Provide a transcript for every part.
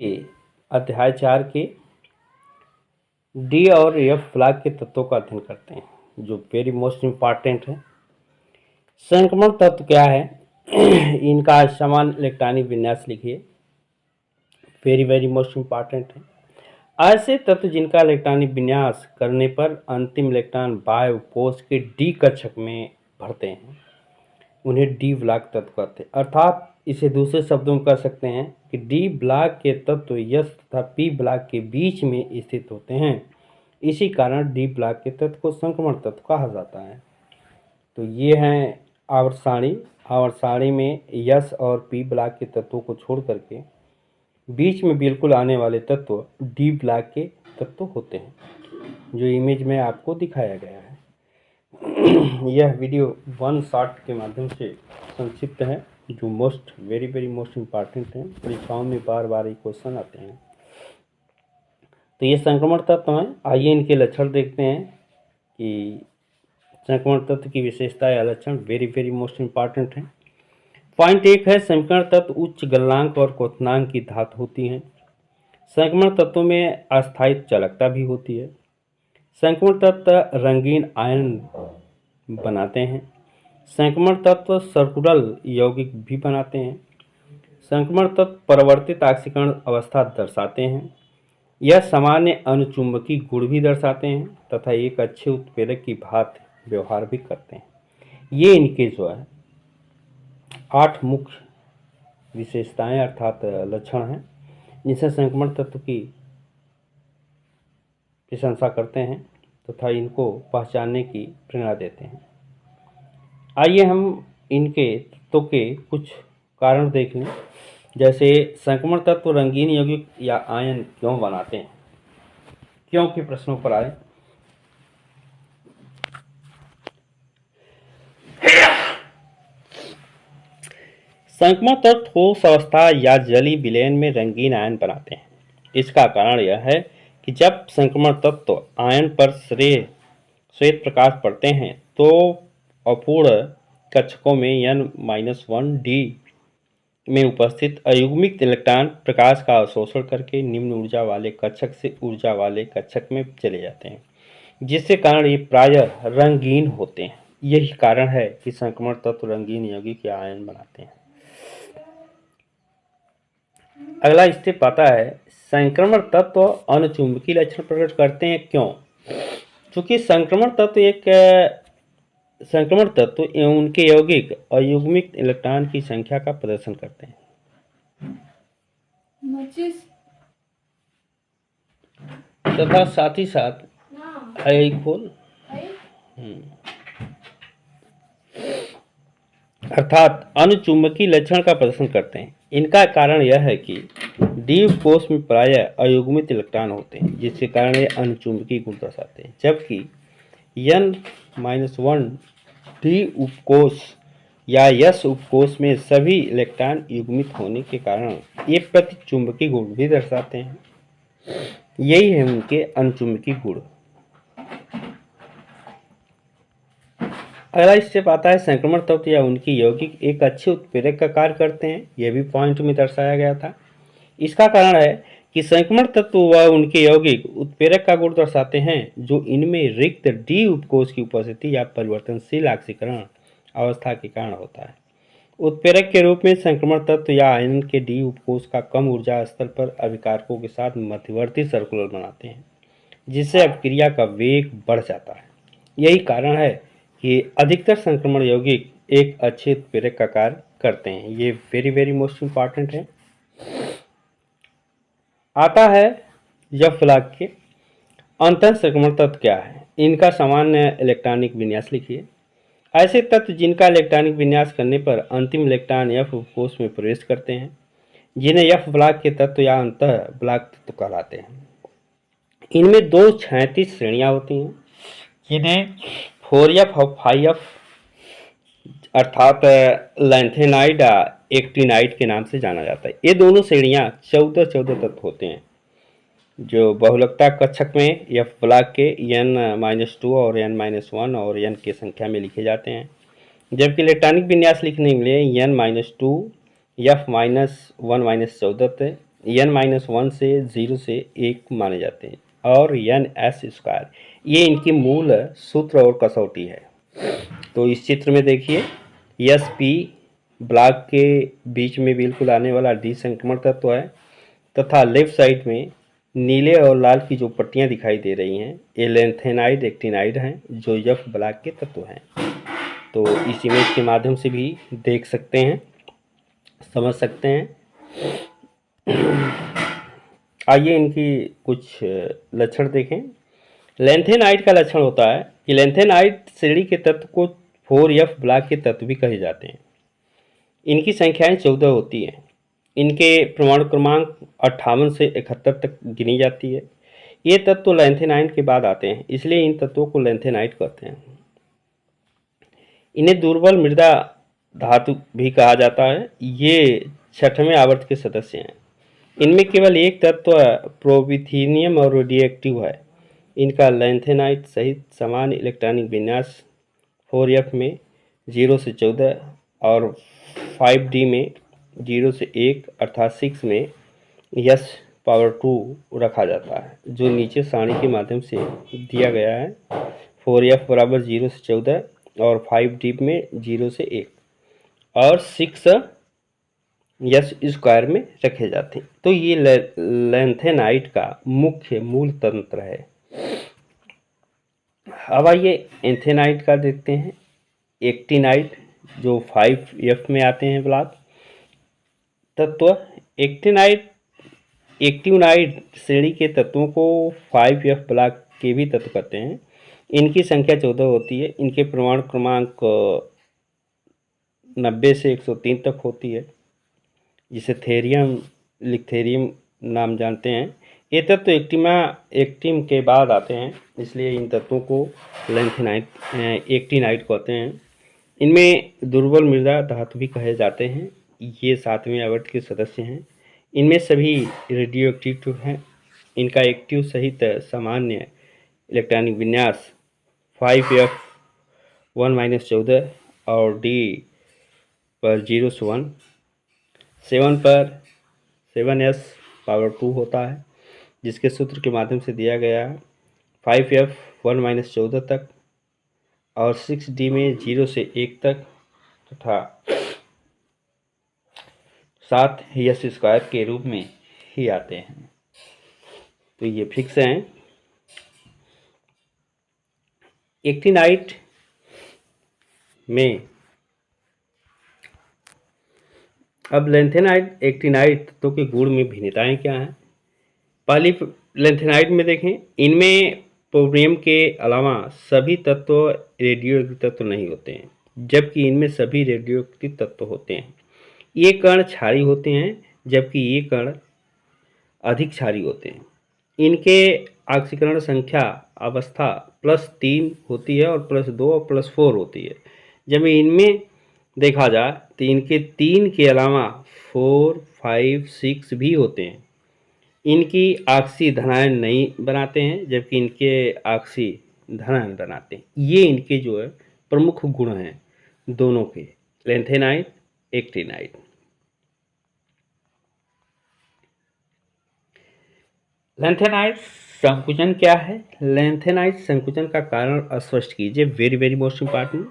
के अध्याय 4 के डी और एफ ब्लॉक के तत्वों का अध्ययन करते हैं जो वेरी मोस्ट इम्पॉर्टेंट है। संक्रमण तत्व क्या है? इनका समान इलेक्ट्रॉनिक विन्यास लिखिए, वेरी मोस्ट इम्पॉर्टेंट है। ऐसे तत्व जिनका इलेक्ट्रॉनिक विन्यास करने पर अंतिम इलेक्ट्रॉन बाह्य कोश के डी कक्षक में भरते हैं, उन्हें डी ब्लॉक तत्व कहते हैं। अर्थात इसे दूसरे शब्दों में कह सकते हैं कि डी ब्लॉक के तत्व एस तथा पी ब्लॉक के बीच में स्थित होते हैं। इसी कारण डी ब्लॉक के तत्व को संक्रमण तत्व कहा जाता है। तो ये हैं आवर्त सारणी। आवर्त सारणी में एस और पी ब्लॉक के तत्वों को छोड़ करके बीच में बिल्कुल आने वाले तत्व डी ब्लॉक के तत्व होते हैं, जो इमेज में आपको दिखाया गया है। यह वीडियो वन शॉट के माध्यम से संक्षिप्त है, जो वेरी मोस्ट इम्पॉर्टेंट है। परीक्षाओं में बार बार ये क्वेश्चन आते हैं। तो ये संक्रमण तत्व हैं। आइए इनके लक्षण देखते हैं कि संक्रमण तत्व की विशेषता या लक्षण वेरी मोस्ट इम्पॉर्टेंट है। पॉइंट 1 है, संक्रमण तत्व उच्च गलनांक और क्वथनांक की धातु होती हैं। संक्रमण तत्वों में अस्थायी चालकता भी होती है। संक्रमण तत्व रंगीन आयन बनाते हैं। संक्रमण तत्व सर्कुलर यौगिक भी बनाते हैं। संक्रमण तत्व परिवर्तित ऑक्सीकरण अवस्था दर्शाते हैं। यह सामान्य अनुचुंबकीय गुण भी दर्शाते हैं तथा एक अच्छे उत्प्रेरक की भांति व्यवहार भी करते हैं। ये इनके जो है 8 मुख्य विशेषताएं अर्थात लक्षण हैं, जिनसे संक्रमण तत्व की प्रशंसा करते हैं तथा इनको पहचानने की प्रेरणा देते हैं। आइए हम इनके तत्वों के कुछ कारण देख लें। जैसे संक्रमण तत्व रंगीन यौगिक या आयन क्यों बनाते हैं, क्यों के प्रश्नों पर आए। संक्रमण तत्व ठोस अवस्था या जलीय विलयन में रंगीन आयन बनाते हैं। इसका कारण यह है कि जब संक्रमण तत्व आयन पर श्वेत प्रकाश पड़ते हैं तो अपूर्ण कक्षकों में n-1d में उपस्थित अयुग्मित इलेक्ट्रॉन प्रकाश का अवशोषण करके निम्न ऊर्जा वाले कक्षक से ऊर्जा वाले कक्षक में चले जाते हैं, जिसके कारण ये प्रायः रंगीन होते हैं। यही कारण है कि संक्रमण तत्व रंगीन यौगिक या आयन बनाते हैं। अगला स्टेप आता है, संक्रमण तत्व अनुचुंबकीय लक्षण प्रकट करते हैं। क्यों? क्योंकि संक्रमण तत्व एवं उनके यौगिक अयुग्मित इलेक्ट्रॉन की संख्या का प्रदर्शन करते हैं तथा साथ ही साथ अर्थात अनुचुंबकीय लक्षण का प्रदर्शन करते हैं। इनका कारण यह है कि डी उपकोष में प्रायः अयुग्मित इलेक्ट्रॉन होते हैं, जिसके कारण ये अनुचुंबकीय गुण दर्शाते हैं, जबकि n-1 डी उपकोष या यस उपकोष में सभी इलेक्ट्रॉन युग्मित होने के कारण ये प्रतिचुंबकीय गुण भी दर्शाते हैं। यही है उनके अनुचुंबकीय गुण। अगला स्टेप आता है, संक्रमण तत्व या उनकी यौगिक एक अच्छे उत्प्रेरक का कार्य करते हैं। यह भी पॉइंट में दर्शाया गया था। इसका कारण है कि संक्रमण तत्व व उनके यौगिक उत्प्रेरक का गुण दर्शाते हैं, जो इनमें रिक्त डी उपकोष की उपस्थिति या परिवर्तनशील ऑक्सीकरण अवस्था के कारण होता है। उत्प्रेरक के रूप में संक्रमण तत्व या आयन के डी उपकोष का कम ऊर्जा स्तर पर अभिकारकों के साथ मध्यवर्ती सर्कुलर बनाते हैं, जिससे अभिक्रिया का वेग बढ़ जाता है। यही कारण है कि अधिकतर संक्रमण यौगिक एक अच्छे उत्प्रेरक का कार्य करते हैं। ये वेरी मोस्ट इम्पॉर्टेंट है। आता है एफ ब्लॉक के अंतर संक्रमण तत्व क्या है। इनका सामान्य इलेक्ट्रॉनिक विन्यास लिखिए। ऐसे तत्व जिनका इलेक्ट्रॉनिक विन्यास करने पर अंतिम इलेक्ट्रॉन एफ उपकोष में प्रवेश करते हैं, जिन्हें एफ ब्लॉक के तत्व या अंतर ब्लॉक तत्व कहलाते हैं। इनमें 2 क्षैतिज श्रेणियां होती हैं, जिन्हें 4F और 5F अर्थात लैंथेनाइड एक्टिनाइड के नाम से जाना जाता है। ये दोनों श्रेणियां 14 तत्व होते हैं, जो बहुलकता कक्षक में एफ ब्लॉक के n-2 और n-1 और n की संख्या में लिखे जाते हैं, जबकि इलेक्ट्रॉनिक विन्यास लिखने के लिए n-2 F-1 14 n-1 से 0 से 1 माने जाते हैं, और n(s²) ये इनकी मूल सूत्र और कसौटी है। तो इस चित्र में देखिए sp ब्लॉक के बीच में बिल्कुल आने वाला डी संक्रमण तत्व है, तथा लेफ्ट साइड में नीले और लाल की जो पट्टियां दिखाई दे रही हैं ये लैंथेनाइड एक्टिनाइड हैं जो F ब्लॉक के तत्व हैं। तो इस इमेज के माध्यम से भी देख सकते हैं, समझ सकते हैं। आइए इनकी कुछ लक्षण देखें। लैंथेनाइड का लक्षण होता है कि लैंथेनाइड श्रेणी के तत्व को 4F ब्लॉक के तत्व भी कहे जाते हैं। इनकी संख्याएं 14 होती हैं। इनके परमाणु क्रमांक 58 से 71 तक गिनी जाती है। ये तत्व लैंथेनाइड के बाद आते हैं, इसलिए इन तत्वों को लैंथेनाइड कहते हैं। इन्हें दुर्बल मृदा धातु भी कहा जाता है। ये 6वें आवर्त के सदस्य हैं। इनमें केवल एक तत्व प्रोबिथीनियम और रेडियोएक्टिव है। इनका लैंथेनाइड सहित समान इलेक्ट्रॉनिक विन्यास 4F में 0 से 14 और 5D में 0 से 1 अर्थात 6 में S⁻² रखा जाता है, जो नीचे सारणी के माध्यम से दिया गया है। 4F बराबर 0 से 14 और 5D में 0 से 1 और 6 S² में रखे जाते हैं। तो ये लैंथेनाइड का मुख्य मूल तंत्र है। अब आइए एंथेनाइड का देखते हैं। एक्टिनाइड जो 5F में आते हैं ब्लॉक तत्व। एक्टिनाइड श्रेणी के तत्वों को 5F ब्लॉक के भी तत्व कहते हैं। इनकी संख्या 14 होती है। इनके परमाणु क्रमांक 90 से 103 तक होती है, जिसे थेरियम लिथेरियम नाम जानते हैं। ये तत्व एक्टिन के बाद आते हैं, इसलिए इन तत्वों को एक्टिनाइड कहते हैं। इनमें दुर्बल मृदा धातु भी कहे जाते हैं। ये 7वें आवर्त के सदस्य हैं। इनमें सभी रेडियोएक्टिव हैं। इनका एक्टिव सहित सामान्य इलेक्ट्रॉनिक विन्यास 5F1-14 और D पर 0 से 1, 7 पर 7S⁻² होता है, जिसके सूत्र के माध्यम से दिया गया है 5F1-14 तक और 6D में 0 से 1 तक तथा 7 S² के रूप में ही आते हैं। तो ये फिक्स हैं। एक्टिनाइड में अब लैंथेनाइड एक्टिनाइड तत्वों के गुण में भिन्नताएं क्या हैं। पहली लैंथेनाइड में देखें, इनमें पोटेशियम के अलावा सभी तत्व रेडियोएक्टिव तत्व नहीं होते हैं, जबकि इनमें सभी रेडियोएक्टिव तत्व होते हैं। ये कण क्षारीय होते हैं, जबकि ये कण अधिक क्षारीय होते हैं। इनके ऑक्सीकरण संख्या अवस्था +3 होती है और +2 और +4 होती है। जब इनमें देखा जाए तो इनके 3 के अलावा 4, 5, 6 भी होते हैं। इनकी ऑक्सी धनायन नहीं बनाते हैं, जबकि इनके ऑक्सी धनायन बनाते हैं। ये इनके जो है प्रमुख गुण हैं दोनों के, लैंथेनाइड एक्टिनाइड। लैंथेनाइड संकुचन क्या है? लैंथेनाइड संकुचन का कारण स्पष्ट कीजिए। Very most important.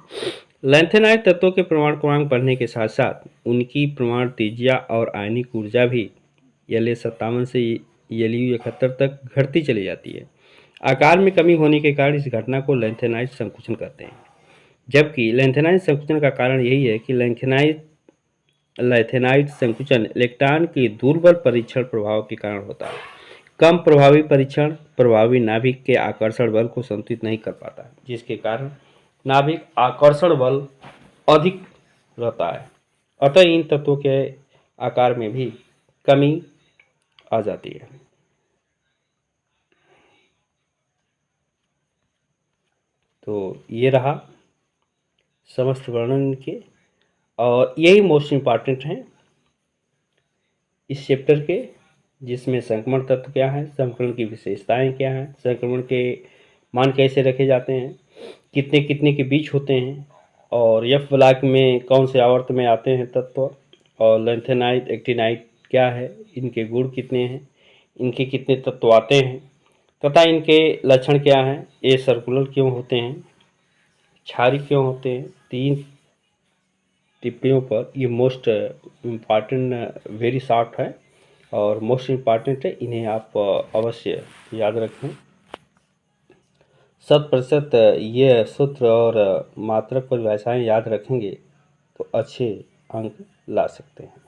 लैंथेनाइड तत्वों के परमाणु क्रमांक बढ़ने के साथ साथ उनकी परमाणु त्रिज्या और आयनिक ऊर्जा भी La57 से Lu71 तक घटती चली जाती है। आकार में कमी होने के कारण इस घटना को लैंथेनाइड संकुचन कहते हैं। जबकि लैंथेनाइड संकुचन का कारण यही है कि लैंथेनाइड संकुचन इलेक्ट्रॉन के दुर्बल परीक्षण प्रभाव के कारण होता है। कम प्रभावी परीक्षण प्रभावी नाभिक के आकर्षण बल को संतुलित नहीं कर पाता, जिसके कारण नाभिक आकर्षण बल अधिक रहता है। अतः इन तत्वों के आकार में भी कमी आ जाती है। तो ये रहा समस्त वर्णन के, और यही मोस्ट इम्पॉर्टेंट हैं इस चैप्टर के, जिसमें संक्रमण तत्व क्या है, संक्रमण की विशेषताएं क्या हैं, संक्रमण के मान कैसे रखे जाते हैं, कितने कितने के बीच होते हैं, और F ब्लॉक में कौन से आवर्त में आते हैं तत्व, और लैंथेनाइड एक्टिनाइड क्या है, इनके गुण कितने हैं, इनके कितने तत्व आते हैं तथा इनके लक्षण क्या हैं, ये सर्कुलर क्यों होते हैं, क्षारी क्यों होते हैं। 3 टिप्पणियों पर ये मोस्ट इम्पॉर्टेंट, वेरी शॉर्ट है और मोस्ट इम्पॉर्टेंट है, इन्हें आप अवश्य याद रखें। 100% ये सूत्र और मात्रक परिभाषाएं याद रखेंगे तो अच्छे अंक ला सकते हैं।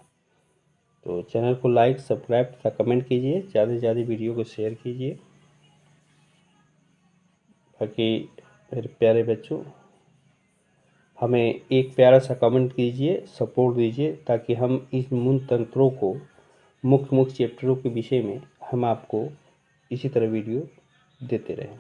तो चैनल को लाइक, सब्सक्राइब तथा कमेंट कीजिए, ज़्यादा से ज़्यादा वीडियो को शेयर कीजिए ताकि मेरे प्यारे बच्चों हमें एक प्यारा सा कमेंट कीजिए, सपोर्ट दीजिए ताकि हम इस मूल तंत्रों को, मुख्य चैप्टरों के विषय में हम आपको इसी तरह वीडियो देते रहें।